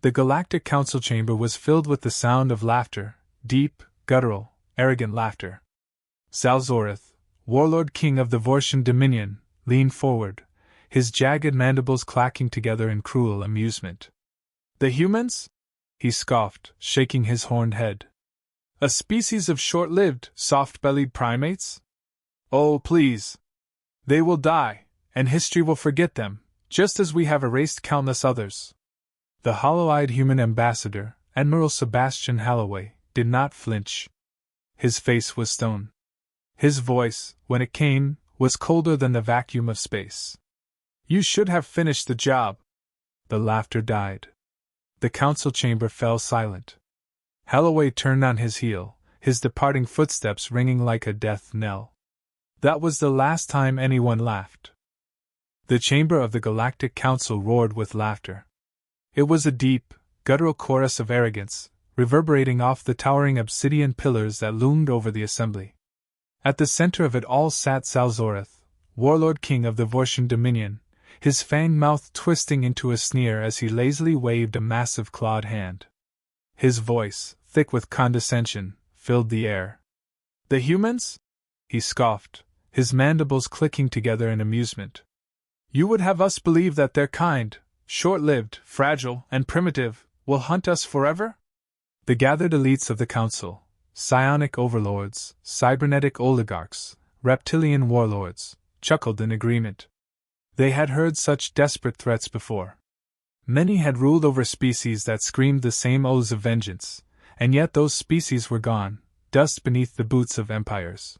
The Galactic Council chamber was filled with the sound of laughter, deep, guttural, arrogant laughter. Zalzorath, warlord king of the Vortian dominion, leaned forward, his jagged mandibles clacking together in cruel amusement. "The humans?" he scoffed, shaking his horned head. "A species of short-lived, soft-bellied primates? Oh, please! They will die, and history will forget them, just as we have erased countless others." The hollow-eyed human ambassador, Admiral Sebastian Halloway, did not flinch. His face was stone. His voice, when it came, was colder than the vacuum of space. "You should have finished the job." The laughter died. The council chamber fell silent. Halloway turned on his heel, his departing footsteps ringing like a death knell. That was the last time anyone laughed. The chamber of the Galactic Council roared with laughter. It was a deep, guttural chorus of arrogance, reverberating off the towering obsidian pillars that loomed over the assembly. At the center of it all sat Zalzorath, warlord king of the Vortian dominion, his fanged mouth twisting into a sneer as he lazily waved a massive clawed hand. His voice, thick with condescension, filled the air. "The humans?" he scoffed, his mandibles clicking together in amusement. "You would have us believe that their kind, short-lived, fragile, and primitive, will hunt us forever?" The gathered elites of the council, psionic overlords, cybernetic oligarchs, reptilian warlords, chuckled in agreement. They had heard such desperate threats before. Many had ruled over species that screamed the same oaths of vengeance, and yet those species were gone, dust beneath the boots of empires.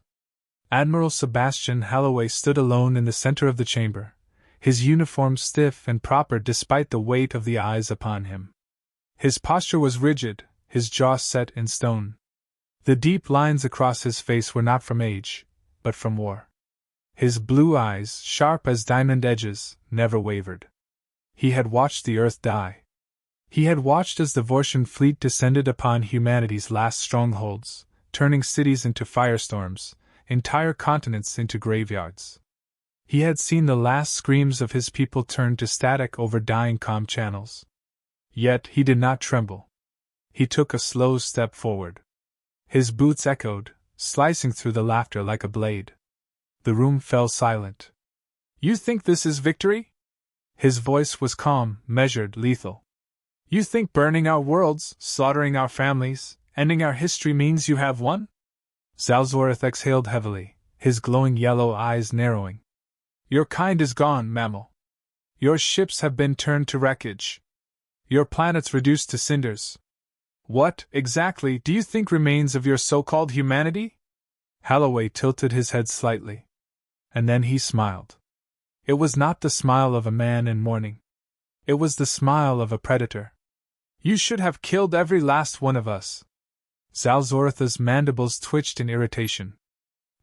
Admiral Sebastian Halloway stood alone in the center of the chamber, his uniform stiff and proper despite the weight of the eyes upon him. His posture was rigid, his jaw set in stone. The deep lines across his face were not from age, but from war. His blue eyes, sharp as diamond edges, never wavered. He had watched the Earth die. He had watched as the Vortian fleet descended upon humanity's last strongholds, turning cities into firestorms, entire continents into graveyards. He had seen the last screams of his people turn to static over dying comm channels. Yet he did not tremble. He took a slow step forward. His boots echoed, slicing through the laughter like a blade. The room fell silent. "You think this is victory?" His voice was calm, measured, lethal. "You think burning our worlds, slaughtering our families, ending our history means you have won?" Zalzorath exhaled heavily, his glowing yellow eyes narrowing. "Your kind is gone, mammal. Your ships have been turned to wreckage. Your planets reduced to cinders. What, exactly, do you think remains of your so-called humanity?" Halloway tilted his head slightly. And then he smiled. It was not the smile of a man in mourning. It was the smile of a predator. "You should have killed every last one of us." Zalzorath's mandibles twitched in irritation.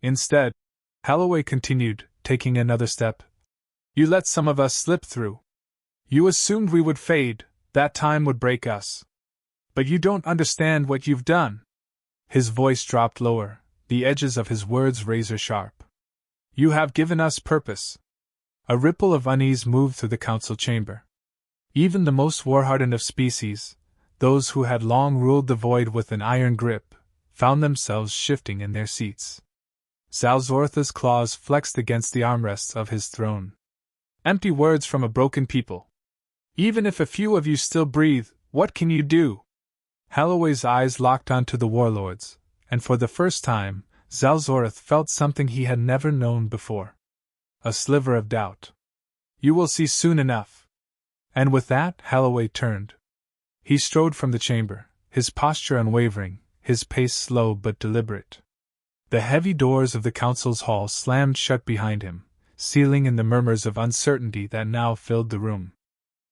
"Instead," Halloway continued, taking another step, "you let some of us slip through. You assumed we would fade, that time would break us. But you don't understand what you've done." His voice dropped lower, the edges of his words razor-sharp. "You have given us purpose." A ripple of unease moved through the council chamber. Even the most war-hardened of species, those who had long ruled the void with an iron grip, found themselves shifting in their seats. Zalzorath's claws flexed against the armrests of his throne. "Empty words from a broken people. Even if a few of you still breathe, what can you do?" Halloway's eyes locked onto the warlords, and for the first time, Zalzorath felt something he had never known before. A sliver of doubt. "You will see soon enough." And with that, Halloway turned. He strode from the chamber, his posture unwavering, his pace slow but deliberate. The heavy doors of the council's hall slammed shut behind him, sealing in the murmurs of uncertainty that now filled the room.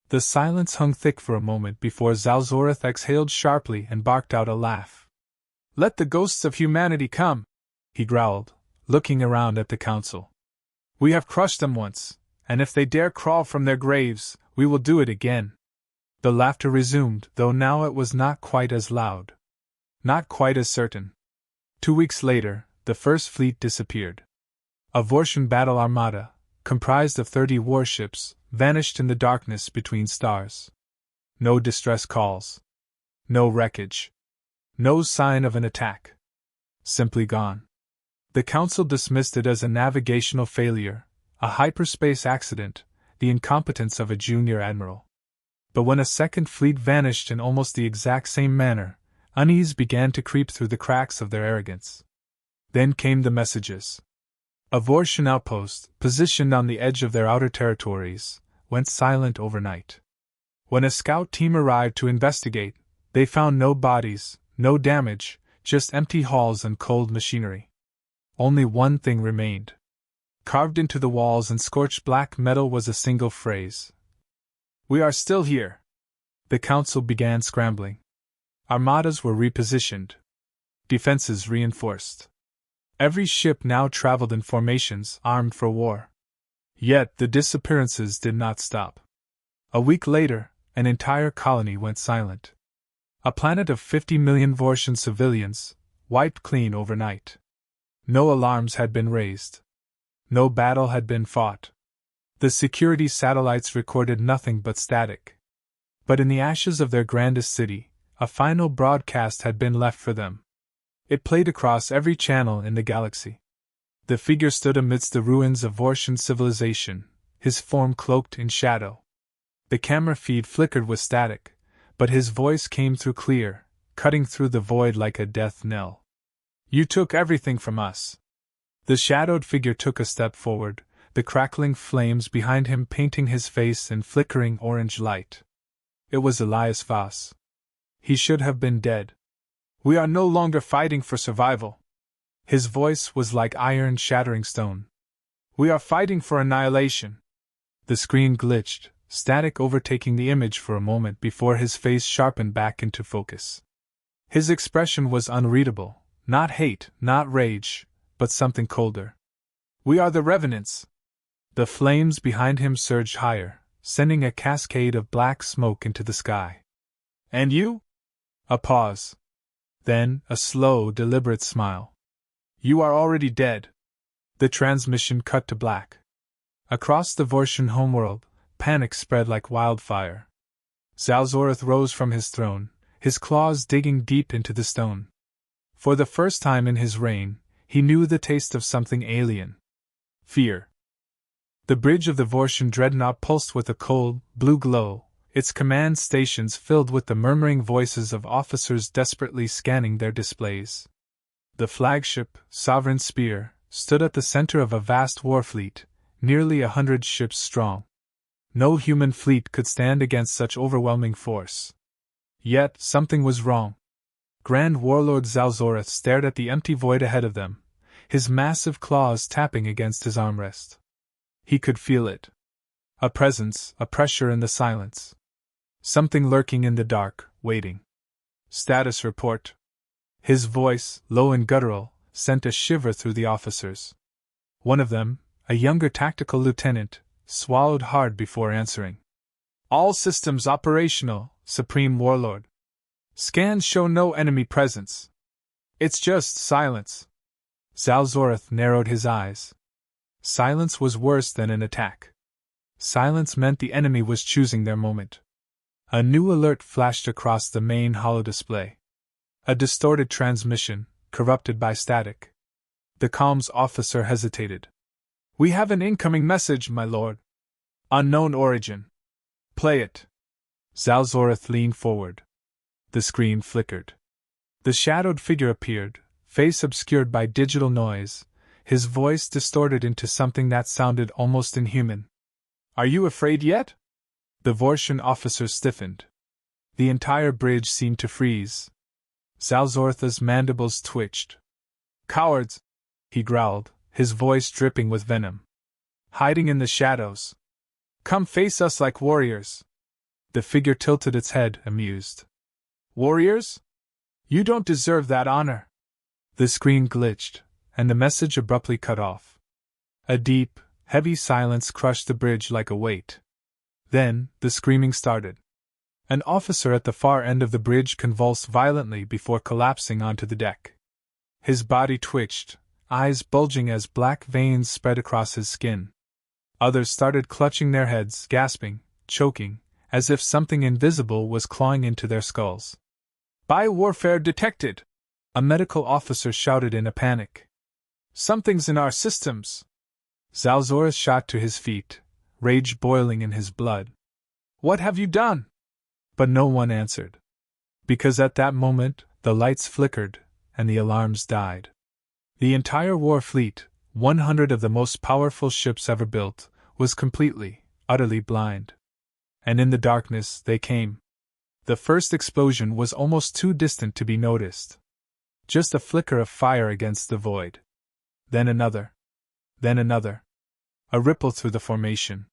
The silence hung thick for a moment before Zalzorath exhaled sharply and barked out a laugh. "Let the ghosts of humanity come," he growled, looking around at the council. "We have crushed them once, and if they dare crawl from their graves, we will do it again." The laughter resumed, though now it was not quite as loud. Not quite as certain. 2 weeks later, the first fleet disappeared. A Vortian battle armada, comprised of 30 warships, vanished in the darkness between stars. No distress calls. No wreckage. No sign of an attack. Simply gone. The Council dismissed it as a navigational failure, a hyperspace accident, the incompetence of a junior admiral. But when a second fleet vanished in almost the exact same manner, unease began to creep through the cracks of their arrogance. Then came the messages. A Vortian outpost, positioned on the edge of their outer territories, went silent overnight. When a scout team arrived to investigate, they found no bodies, no damage, just empty halls and cold machinery. Only one thing remained. Carved into the walls in scorched black metal was a single phrase. "We are still here." The Council began scrambling. Armadas were repositioned. Defenses reinforced. Every ship now traveled in formations, armed for war. Yet the disappearances did not stop. A week later, an entire colony went silent. A planet of 50 million Vortian civilians, wiped clean overnight. No alarms had been raised. No battle had been fought. The security satellites recorded nothing but static. But in the ashes of their grandest city, a final broadcast had been left for them. It played across every channel in the galaxy. The figure stood amidst the ruins of Vortian civilization, his form cloaked in shadow. The camera feed flickered with static, but his voice came through clear, cutting through the void like a death knell. "You took everything from us." The shadowed figure took a step forward, the crackling flames behind him painting his face in flickering orange light. It was Elias Voss. He should have been dead. "We are no longer fighting for survival." His voice was like iron shattering stone. "We are fighting for annihilation." The screen glitched, static overtaking the image for a moment before his face sharpened back into focus. His expression was unreadable, not hate, not rage, but something colder. "We are the Revenants." The flames behind him surged higher, sending a cascade of black smoke into the sky. "And you?" A pause. Then, a slow, deliberate smile. "You are already dead." The transmission cut to black. Across the Vortian homeworld, panic spread like wildfire. Zalzoreth rose from his throne, his claws digging deep into the stone. For the first time in his reign, he knew the taste of something alien. Fear. The bridge of the Vortian dreadnought pulsed with a cold, blue glow, its command stations filled with the murmuring voices of officers desperately scanning their displays. The flagship, Sovereign Spear, stood at the center of a vast war fleet, nearly 100 ships strong. No human fleet could stand against such overwhelming force. Yet, something was wrong. Grand Warlord Zalzoreth stared at the empty void ahead of them, his massive claws tapping against his armrest. He could feel it. A presence, a pressure in the silence. Something lurking in the dark, waiting. "Status report." His voice, low and guttural, sent a shiver through the officers. One of them, a younger tactical lieutenant, swallowed hard before answering. "All systems operational, Supreme Warlord. Scans show no enemy presence. It's just silence." Zalzoreth narrowed his eyes. Silence was worse than an attack. Silence meant the enemy was choosing their moment. A new alert flashed across the main holodisplay. A distorted transmission, corrupted by static. The comms officer hesitated. "We have an incoming message, my lord. Unknown origin." "Play it." Zalzoreth leaned forward. The screen flickered. The shadowed figure appeared, face obscured by digital noise, his voice distorted into something that sounded almost inhuman. "Are you afraid yet?" The Vortian officer stiffened. The entire bridge seemed to freeze. Zalzoreth's mandibles twitched. "Cowards!" he growled, his voice dripping with venom. "Hiding in the shadows. Come face us like warriors." The figure tilted its head, amused. "Warriors? You don't deserve that honor." The screen glitched, and the message abruptly cut off. A deep, heavy silence crushed the bridge like a weight. Then, the screaming started. An officer at the far end of the bridge convulsed violently before collapsing onto the deck. His body twitched, eyes bulging as black veins spread across his skin. Others started clutching their heads, gasping, choking, as if something invisible was clawing into their skulls. "Biowarfare detected!" a medical officer shouted in a panic. "Something's in our systems!" Zalzoris shot to his feet, rage boiling in his blood. "What have you done?" But no one answered. Because at that moment, the lights flickered, and the alarms died. The entire war fleet, 100 of the most powerful ships ever built, was completely, utterly blind. And in the darkness they came. The first explosion was almost too distant to be noticed. Just a flicker of fire against the void. Then another. Then another. A ripple through the formation.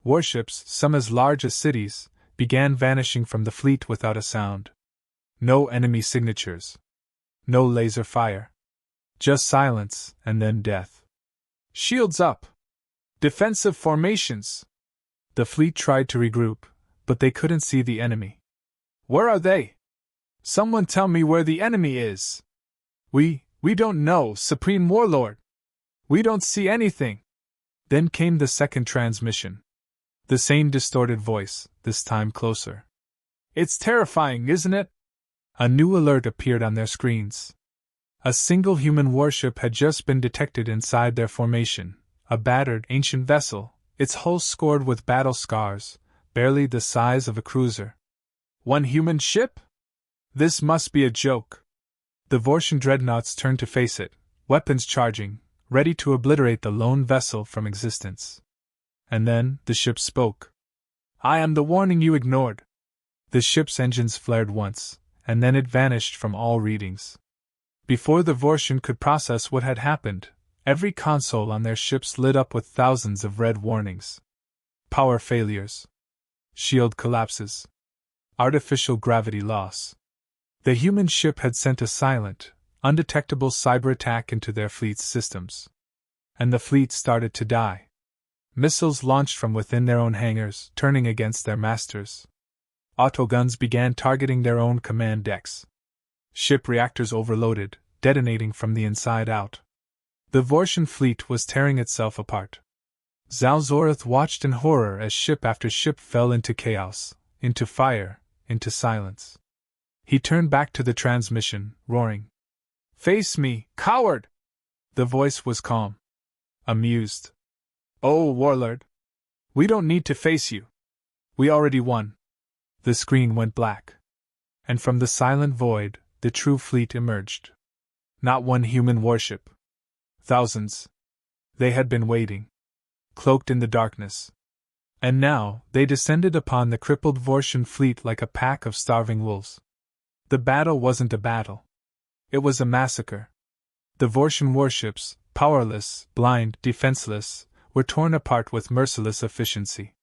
Warships, some as large as cities, began vanishing from the fleet without a sound. No enemy signatures. No laser fire. Just silence, and then death. "Shields up! Defensive formations!" The fleet tried to regroup, but they couldn't see the enemy. "Where are they? Someone tell me where the enemy is!" We don't know, Supreme Warlord! We don't see anything!" Then came the second transmission. The same distorted voice, this time closer. "It's terrifying, isn't it?" A new alert appeared on their screens. A single human warship had just been detected inside their formation, a battered, ancient vessel, its hull scored with battle scars, barely the size of a cruiser. One human ship? This must be a joke. The Vortian dreadnoughts turned to face it, weapons charging, ready to obliterate the lone vessel from existence. And then, the ship spoke. "I am the warning you ignored." The ship's engines flared once, and then it vanished from all readings. Before the Vortian could process what had happened, every console on their ships lit up with thousands of red warnings. Power failures. Shield collapses. Artificial gravity loss. The human ship had sent a silent, undetectable cyber attack into their fleet's systems. And the fleet started to die. Missiles launched from within their own hangars, turning against their masters. Autoguns began targeting their own command decks. Ship reactors overloaded, detonating from the inside out. The Vortian fleet was tearing itself apart. Zalzorath watched in horror as ship after ship fell into chaos, into fire, into silence. He turned back to the transmission, roaring. "Face me, coward!" The voice was calm. Amused. "Oh, Warlord. We don't need to face you. We already won." The screen went black. And from the silent void, the true fleet emerged. Not one human warship. Thousands. They had been waiting, cloaked in the darkness. And now, they descended upon the crippled Vortian fleet like a pack of starving wolves. The battle wasn't a battle. It was a massacre. The Vortian warships, powerless, blind, defenseless, were torn apart with merciless efficiency.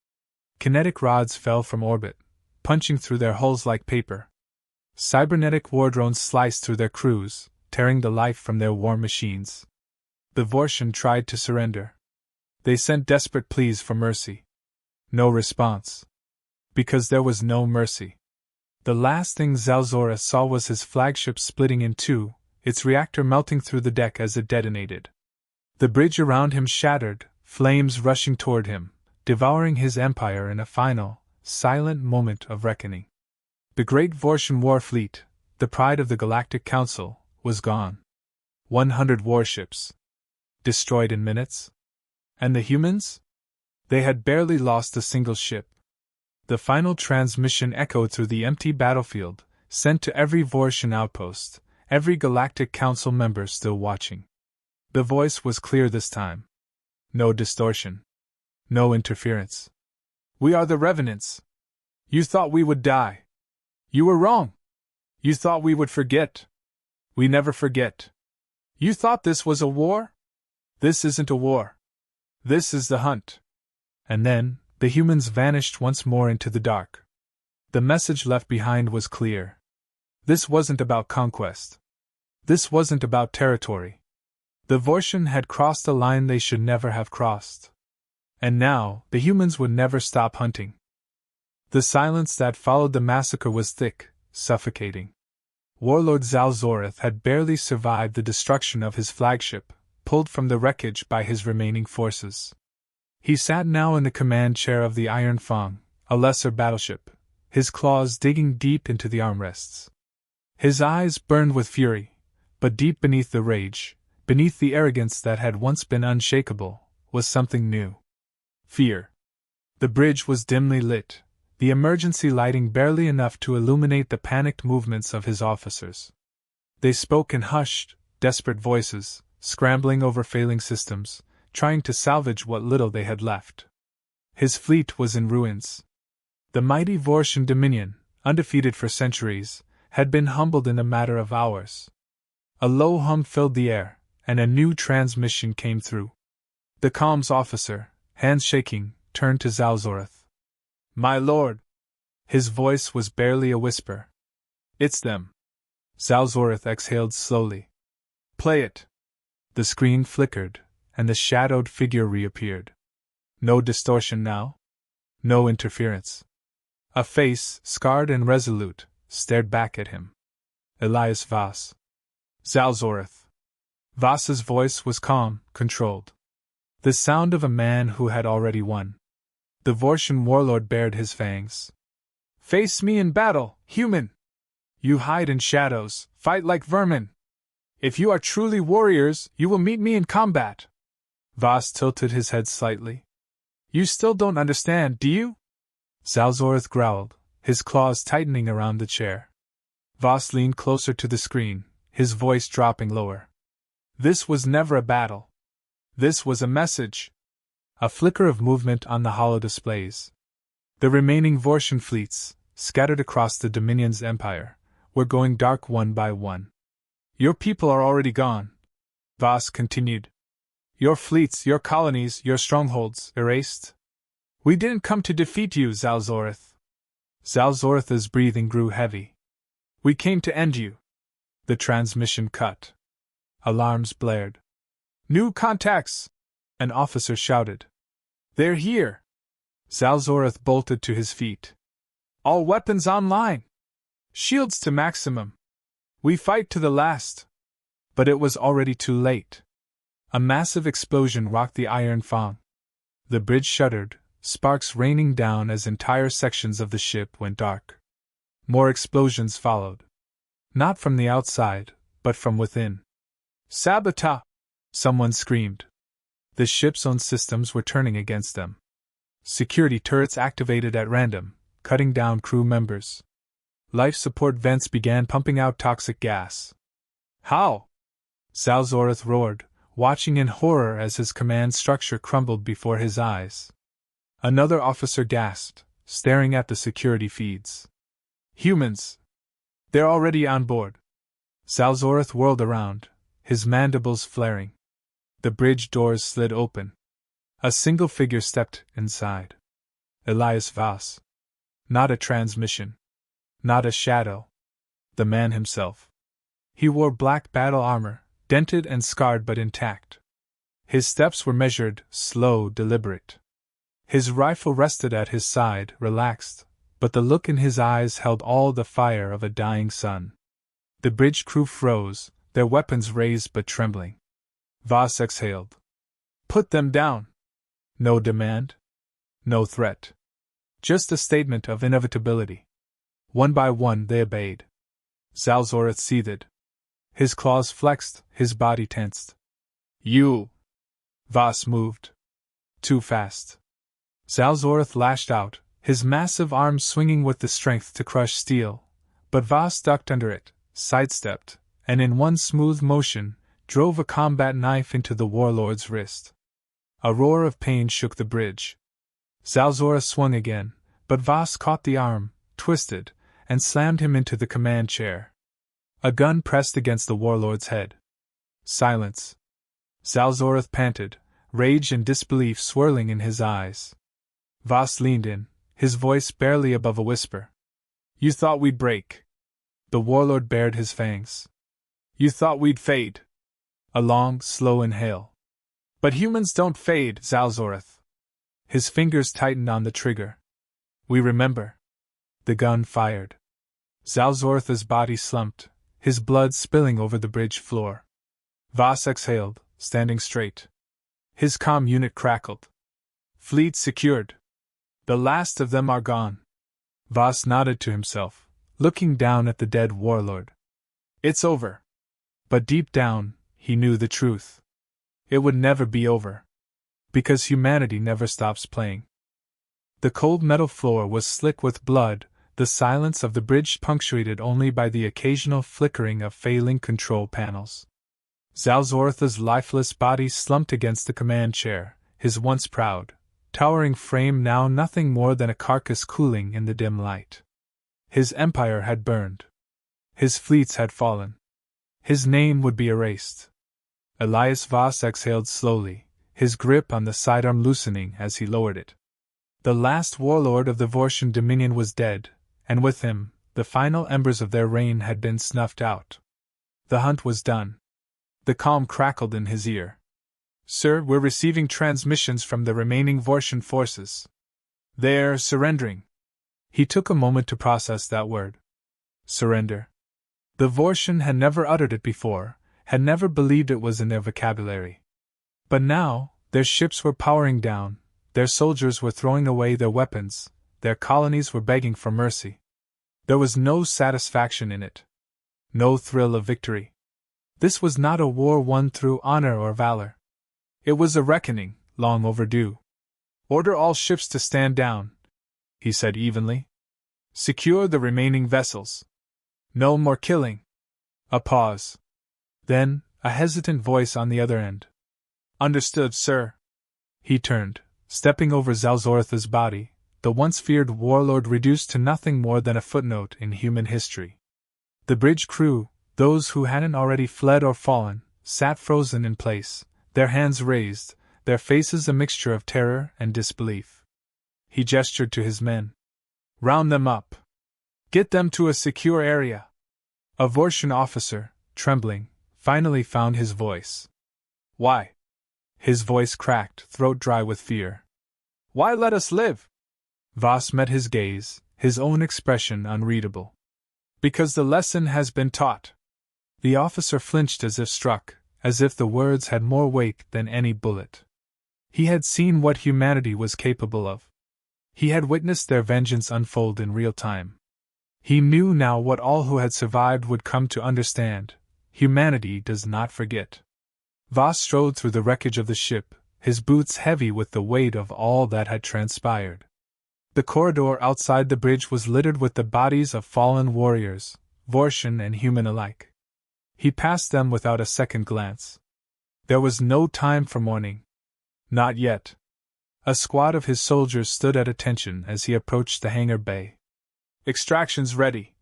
Kinetic rods fell from orbit, punching through their hulls like paper. Cybernetic war drones sliced through their crews, tearing the life from their war machines. The Vortian tried to surrender. They sent desperate pleas for mercy. No response. Because there was no mercy. The last thing Zalzorath saw was his flagship splitting in two, its reactor melting through the deck as it detonated. The bridge around him shattered, flames rushing toward him, devouring his empire in a final, silent moment of reckoning. The great Vortian war fleet, the pride of the Galactic Council, was gone. 100 warships. Destroyed in minutes? And the humans? They had barely lost a single ship. The final transmission echoed through the empty battlefield, sent to every Vortian outpost, every Galactic Council member still watching. The voice was clear this time. No distortion. No interference. "We are the Revenants. You thought we would die. You were wrong. You thought we would forget. We never forget. You thought this was a war? This isn't a war. This is the hunt." And then, the humans vanished once more into the dark. The message left behind was clear. This wasn't about conquest. This wasn't about territory. The Vortian had crossed a line they should never have crossed. And now, the humans would never stop hunting. The silence that followed the massacre was thick, suffocating. Warlord Zalzorath had barely survived the destruction of his flagship, pulled from the wreckage by his remaining forces. He sat now in the command chair of the Iron Fang, a lesser battleship, his claws digging deep into the armrests. His eyes burned with fury, but deep beneath the rage, beneath the arrogance that had once been unshakable, was something new. Fear. The bridge was dimly lit, the emergency lighting barely enough to illuminate the panicked movements of his officers. They spoke in hushed, desperate voices, scrambling over failing systems, trying to salvage what little they had left. His fleet was in ruins. The mighty Vortian dominion, undefeated for centuries, had been humbled in a matter of hours. A low hum filled the air, and a new transmission came through. The comms officer, hands shaking, turned to Zalzoreth. "My lord!" His voice was barely a whisper. "It's them." Zalzoreth exhaled slowly. "Play it." The screen flickered, and the shadowed figure reappeared. No distortion now. No interference. A face, scarred and resolute, stared back at him. Elias Voss. "Zalzoreth." Voss's voice was calm, controlled. The sound of a man who had already won. The Vortian warlord bared his fangs. "Face me in battle, human! You hide in shadows, fight like vermin! If you are truly warriors, you will meet me in combat!" Voss tilted his head slightly. "You still don't understand, do you?" Zalzoreth growled, his claws tightening around the chair. Voss leaned closer to the screen, his voice dropping lower. "This was never a battle. This was a message." A flicker of movement on the hollow displays. The remaining Vortian fleets, scattered across the Dominion's empire, were going dark one by one. "Your people are already gone," Voss continued. "Your fleets, your colonies, your strongholds, erased. We didn't come to defeat you, Zalzoreth." Zalzoreth's breathing grew heavy. "We came to end you." The transmission cut. Alarms blared. "New contacts!" an officer shouted. "They're here!" Zalzoreth bolted to his feet. "All weapons online! Shields to maximum! We fight to the last!" But it was already too late. A massive explosion rocked the iron fang. The bridge shuddered, sparks raining down as entire sections of the ship went dark. More explosions followed. Not from the outside, but from within. "Sabotage!" someone screamed. The ship's own systems were turning against them. Security turrets activated at random, cutting down crew members. Life support vents began pumping out toxic gas. "How?" Zalzoreth roared, watching in horror as his command structure crumbled before his eyes. Another officer gasped, staring at the security feeds. "Humans! They're already on board." Zalzoreth whirled around, his mandibles flaring. The bridge doors slid open. A single figure stepped inside. Elias Voss. Not a transmission. Not a shadow. The man himself. He wore black battle armor, dented and scarred but intact. His steps were measured, slow, deliberate. His rifle rested at his side, relaxed, but the look in his eyes held all the fire of a dying sun. The bridge crew froze, their weapons raised but trembling. Voss exhaled. "Put them down." No demand. No threat. Just a statement of inevitability. One by one they obeyed. Zalzoreth seethed. His claws flexed, his body tensed. "You!" Voss moved. Too fast. Zalzoreth lashed out, his massive arms swinging with the strength to crush steel, but Voss ducked under it, sidestepped, and in one smooth motion, drove a combat knife into the warlord's wrist. A roar of pain shook the bridge. Zalzoreth swung again, but Voss caught the arm, twisted, and slammed him into the command chair. A gun pressed against the warlord's head. Silence. Zalzoreth panted, rage and disbelief swirling in his eyes. Voss leaned in, his voice barely above a whisper. "You thought we'd break." The warlord bared his fangs. "You thought we'd fade." A long, slow inhale. "But humans don't fade, Zalzoreth." His fingers tightened on the trigger. "We remember." The gun fired. Zalzoreth's body slumped, his blood spilling over the bridge floor. Voss exhaled, standing straight. His comm unit crackled. "Fleet secured." The last of them are gone. Voss nodded to himself, looking down at the dead warlord. It's over. But deep down, he knew the truth. It would never be over. Because humanity never stops playing. The cold metal floor was slick with blood, the silence of the bridge punctuated only by the occasional flickering of failing control panels. Zalzortha's lifeless body slumped against the command chair, his once proud, towering frame now nothing more than a carcass cooling in the dim light. His empire had burned. His fleets had fallen. His name would be erased. Elias Voss exhaled slowly, his grip on the sidearm loosening as he lowered it. The last warlord of the Vortian dominion was dead, and with him, the final embers of their reign had been snuffed out. The hunt was done. The calm crackled in his ear. Sir, we're receiving transmissions from the remaining Vortian forces. They're surrendering. He took a moment to process that word. Surrender. The Vortian had never uttered it before, had never believed it was in their vocabulary. But now, their ships were powering down, their soldiers were throwing away their weapons, their colonies were begging for mercy. There was no satisfaction in it. No thrill of victory. This was not a war won through honor or valor. It was a reckoning, long overdue. Order all ships to stand down, he said evenly. Secure the remaining vessels. No more killing. A pause. Then, a hesitant voice on the other end. Understood, sir. He turned, stepping over Zalzortha's body, the once feared warlord reduced to nothing more than a footnote in human history. The bridge crew, those who hadn't already fled or fallen, sat frozen in place, their hands raised, their faces a mixture of terror and disbelief. He gestured to his men. Round them up. Get them to a secure area. A Vortian officer, trembling, finally found his voice. Why? His voice cracked, throat dry with fear. Why let us live? Voss met his gaze, his own expression unreadable. Because the lesson has been taught. The officer flinched as if struck, as if the words had more weight than any bullet. He had seen what humanity was capable of. He had witnessed their vengeance unfold in real time. He knew now what all who had survived would come to understand. Humanity does not forget. Voss strode through the wreckage of the ship, his boots heavy with the weight of all that had transpired. The corridor outside the bridge was littered with the bodies of fallen warriors, Vortian and human alike. He passed them without a second glance. There was no time for mourning. Not yet. A squad of his soldiers stood at attention as he approached the hangar bay. Extraction's ready,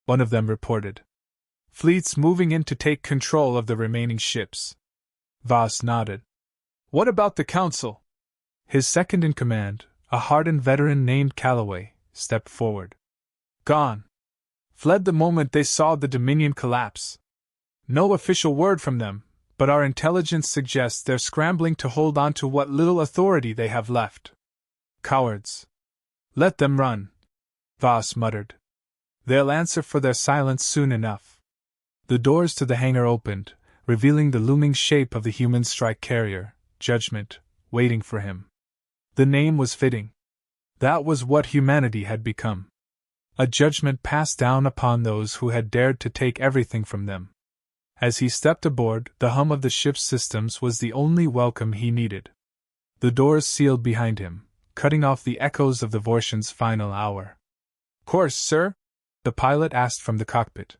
one of them reported. Fleets moving in to take control of the remaining ships. Voss nodded. What about the council? His second in command, a hardened veteran named Calloway, stepped forward. Gone. Fled the moment they saw the Dominion collapse. No official word from them, but our intelligence suggests they're scrambling to hold on to what little authority they have left. Cowards. Let them run, Voss muttered. They'll answer for their silence soon enough. The doors to the hangar opened, revealing the looming shape of the human strike carrier, Judgment, waiting for him. The name was fitting. That was what humanity had become. A judgment passed down upon those who had dared to take everything from them. As he stepped aboard, the hum of the ship's systems was the only welcome he needed. The doors sealed behind him, cutting off the echoes of the Vortian's final hour. Course, sir? The pilot asked from the cockpit.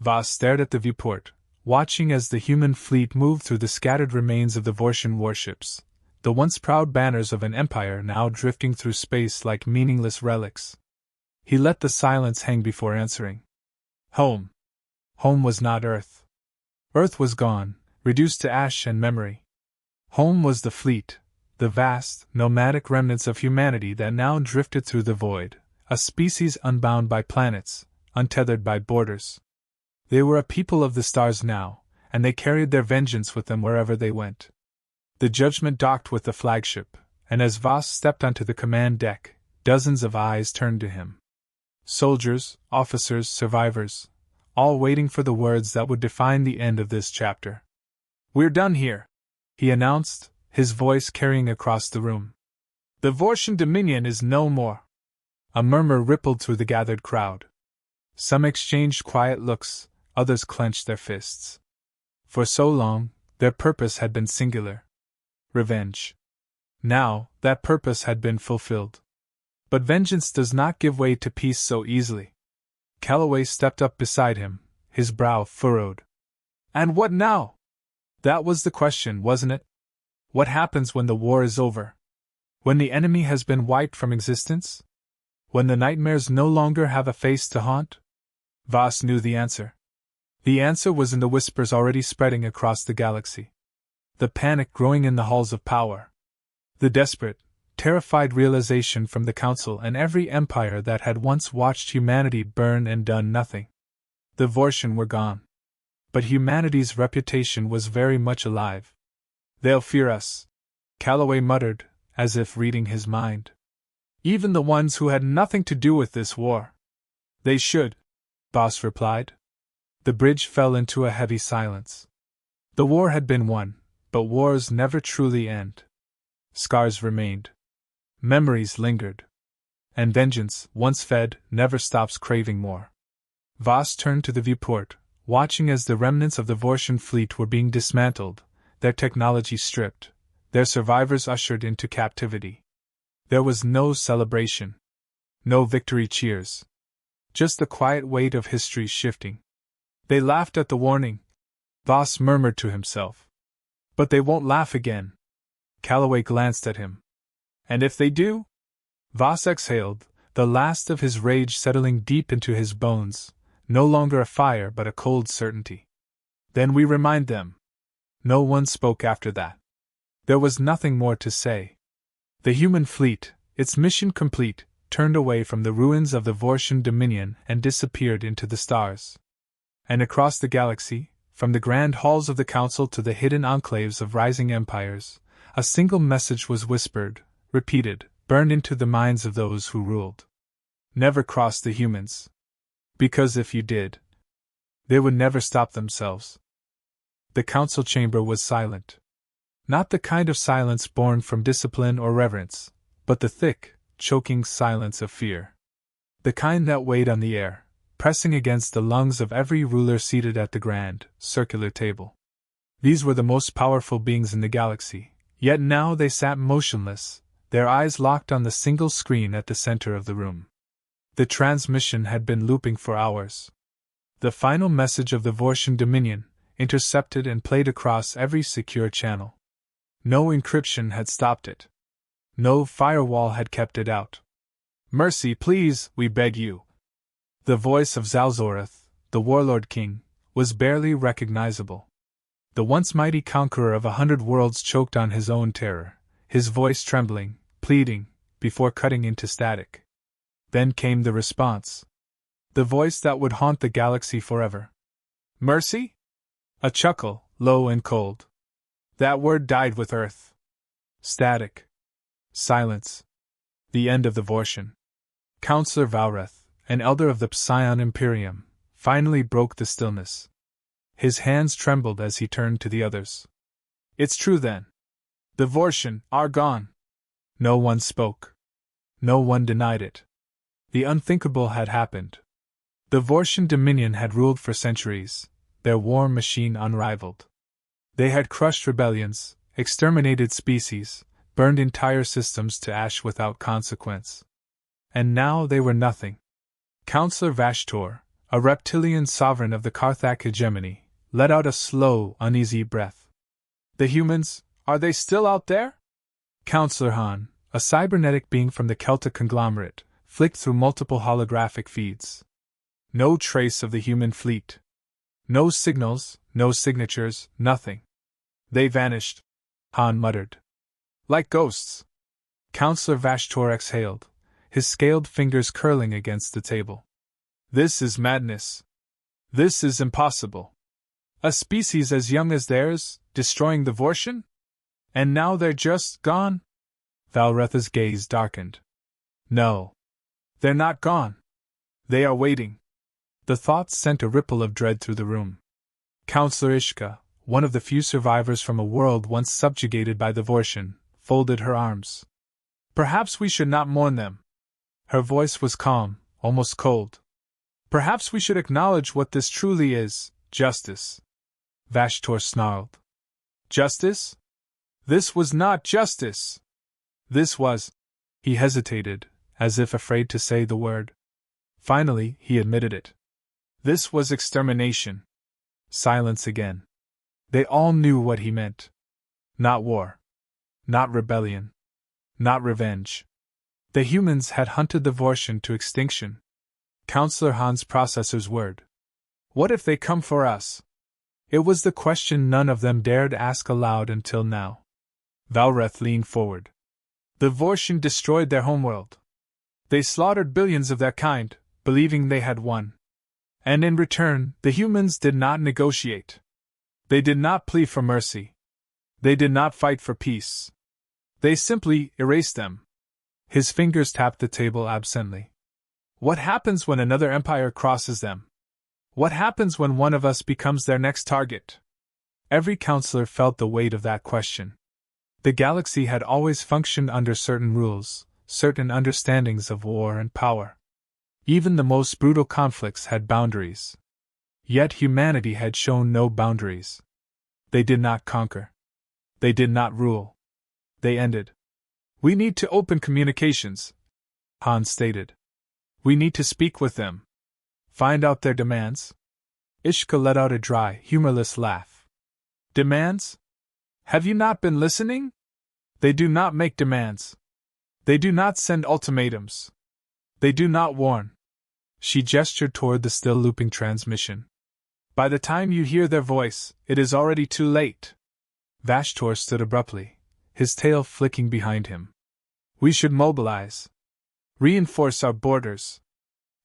Voss stared at the viewport, watching as the human fleet moved through the scattered remains of the Vortian warships, the once proud banners of an empire now drifting through space like meaningless relics. He let the silence hang before answering. Home. Home was not Earth. Earth was gone, reduced to ash and memory. Home was the fleet, the vast, nomadic remnants of humanity that now drifted through the void, a species unbound by planets, untethered by borders. They were a people of the stars now, and they carried their vengeance with them wherever they went. The Judgment docked with the flagship, and as Voss stepped onto the command deck, dozens of eyes turned to him. Soldiers, officers, survivors, all waiting for the words that would define the end of this chapter. We're done here, he announced, his voice carrying across the room. The Vortian Dominion is no more. A murmur rippled through the gathered crowd. Some exchanged quiet looks, others clenched their fists. For so long, their purpose had been singular: revenge. Now, that purpose had been fulfilled. But vengeance does not give way to peace so easily. Calloway stepped up beside him, his brow furrowed. And what now? That was the question, wasn't it? What happens when the war is over? When the enemy has been wiped from existence? When the nightmares no longer have a face to haunt? Voss knew the answer. The answer was in the whispers already spreading across the galaxy. The panic growing in the halls of power. The desperate, terrified realization from the Council and every empire that had once watched humanity burn and done nothing. The Vortian were gone. But humanity's reputation was very much alive. They'll fear us, Calloway muttered, as if reading his mind. Even the ones who had nothing to do with this war. They should, Voss replied. The bridge fell into a heavy silence. The war had been won, but wars never truly end. Scars remained. Memories lingered. And vengeance, once fed, never stops craving more. Voss turned to the viewport, watching as the remnants of the Vortian fleet were being dismantled, their technology stripped, their survivors ushered into captivity. There was no celebration. No victory cheers. Just the quiet weight of history shifting. They laughed at the warning, Voss murmured to himself. But they won't laugh again. Calloway glanced at him. And if they do? Voss exhaled, the last of his rage settling deep into his bones, no longer a fire but a cold certainty. Then we remind them. No one spoke after that. There was nothing more to say. The human fleet, its mission complete, turned away from the ruins of the Vortian Dominion and disappeared into the stars. And across the galaxy, from the grand halls of the Council to the hidden enclaves of rising empires, a single message was whispered, repeated, burned into the minds of those who ruled. Never cross the humans. Because if you did, they would never stop themselves. The council chamber was silent. Not the kind of silence born from discipline or reverence, but the thick, choking silence of fear. The kind that weighed on the air, pressing against the lungs of every ruler seated at the grand, circular table. These were the most powerful beings in the galaxy, yet now they sat motionless, their eyes locked on the single screen at the center of the room. The transmission had been looping for hours. The final message of the Vortian Dominion, intercepted and played across every secure channel. No encryption had stopped it. No firewall had kept it out. Mercy, please, we beg you. The voice of Zalzoreth, the warlord king, was barely recognizable. The once mighty conqueror of 100 worlds choked on his own terror, his voice trembling, pleading, before cutting into static. Then came the response. The voice that would haunt the galaxy forever. Mercy? A chuckle, low and cold. That word died with Earth. Static. Silence. The end of the Vortian. Counselor Valreth, an elder of the Psion Imperium, finally broke the stillness. His hands trembled as he turned to the others. It's true then. The Vortian are gone. No one spoke. No one denied it. The unthinkable had happened. The Vortian Dominion had ruled for centuries, their war machine unrivaled. They had crushed rebellions, exterminated species, burned entire systems to ash without consequence. And now they were nothing. Counselor Vashtor, a reptilian sovereign of the Karthak hegemony, let out a slow, uneasy breath. The humans, are they still out there? Counselor Han, a cybernetic being from the Celtic conglomerate, flicked through multiple holographic feeds. No trace of the human fleet. No signals, no signatures, nothing. They vanished, Han muttered. Like ghosts. Counselor Vashtor exhaled, his scaled fingers curling against the table. This is madness. This is impossible. A species as young as theirs, destroying the Vortian? And now they're just gone? Valretha's gaze darkened. No. They're not gone. They are waiting. The thought sent a ripple of dread through the room. Counselor Ishka, one of the few survivors from a world once subjugated by the Vortian, folded her arms. Perhaps we should not mourn them. Her voice was calm, almost cold. Perhaps we should acknowledge what this truly is, justice. Vashtor snarled. Justice? This was not justice. This was. He hesitated, as if afraid to say the word. Finally, he admitted it. This was extermination. Silence again. They all knew what he meant. Not war. Not rebellion. Not revenge. The humans had hunted the Vortian to extinction. Counselor Han's processor's word. What if they come for us? It was the question none of them dared ask aloud until now. Valreth leaned forward. The Vortian destroyed their homeworld. They slaughtered billions of their kind, believing they had won. And in return, the humans did not negotiate. They did not plead for mercy. They did not fight for peace. They simply erased them. His fingers tapped the table absently. What happens when another empire crosses them? What happens when one of us becomes their next target? Every counselor felt the weight of that question. The galaxy had always functioned under certain rules, certain understandings of war and power. Even the most brutal conflicts had boundaries. Yet humanity had shown no boundaries. They did not conquer. They did not rule. They ended. We need to open communications, Han stated. We need to speak with them. Find out their demands. Ishka let out a dry, humorless laugh. Demands? Have you not been listening? They do not make demands. They do not send ultimatums. They do not warn. She gestured toward the still looping transmission. By the time you hear their voice, it is already too late. Vashtor stood abruptly, his tail flicking behind him. We should mobilize. Reinforce our borders.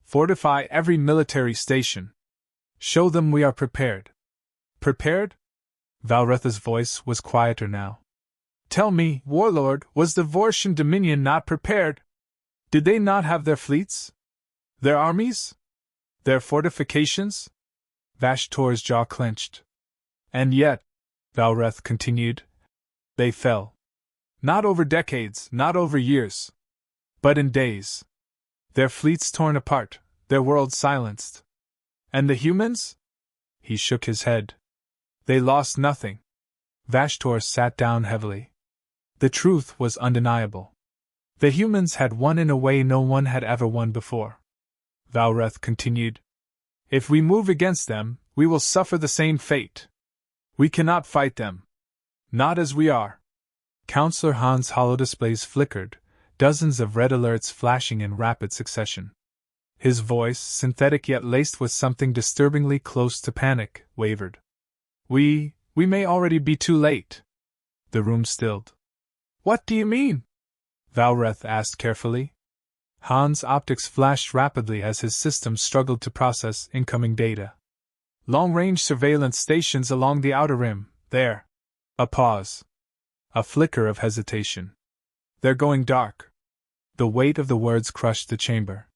Fortify every military station. Show them we are prepared. Prepared? Valretha's voice was quieter now. Tell me, Warlord, was the Vortian Dominion not prepared? Did they not have their fleets? Their armies? Their fortifications? Vashtor's jaw clenched. And yet, Valreth continued, they fell. Not over decades, not over years. But in days. Their fleets torn apart, their world silenced. And the humans? He shook his head. They lost nothing. Vashtor sat down heavily. The truth was undeniable. The humans had won in a way no one had ever won before. Valreth continued. If we move against them, we will suffer the same fate. We cannot fight them. Not as we are. Counselor Han's holodisplays flickered, dozens of red alerts flashing in rapid succession. His voice, synthetic yet laced with something disturbingly close to panic, wavered. We may already be too late. The room stilled. What do you mean? Valreth asked carefully. Han's optics flashed rapidly as his system struggled to process incoming data. Long-range surveillance stations along the outer rim, there. A pause. A flicker of hesitation. They're going dark. The weight of the words crushed the chamber.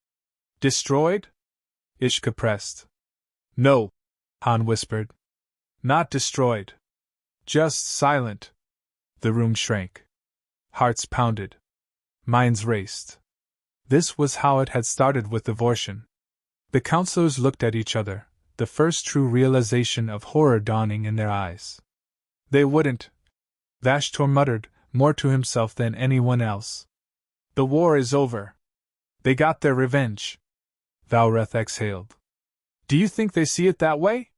Destroyed? Ishka pressed. No, Han whispered. Not destroyed. Just silent. The room shrank. Hearts pounded. Minds raced. This was how it had started with the Vortian. The counselors looked at each other, the first true realization of horror dawning in their eyes. They wouldn't. Vashtor muttered, more to himself than anyone else. The war is over. They got their revenge. Valreth exhaled. Do you think they see it that way?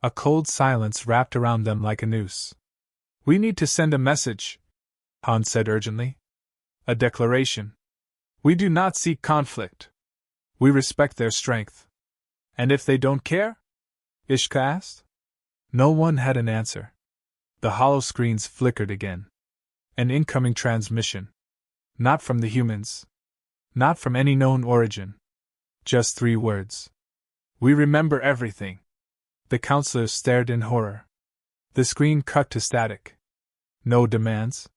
A cold silence wrapped around them like a noose. We need to send a message, Han said urgently. A declaration. We do not seek conflict. We respect their strength. And if they don't care? Ishka asked. No one had an answer. The hollow screens flickered again. An incoming transmission. Not from the humans. Not from any known origin. Just 3 words. We remember everything. The counselors stared in horror. The screen cut to static. No demands.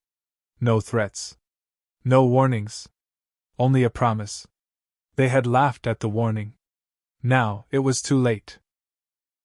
No threats. No warnings. Only a promise. They had laughed at the warning. Now, it was too late.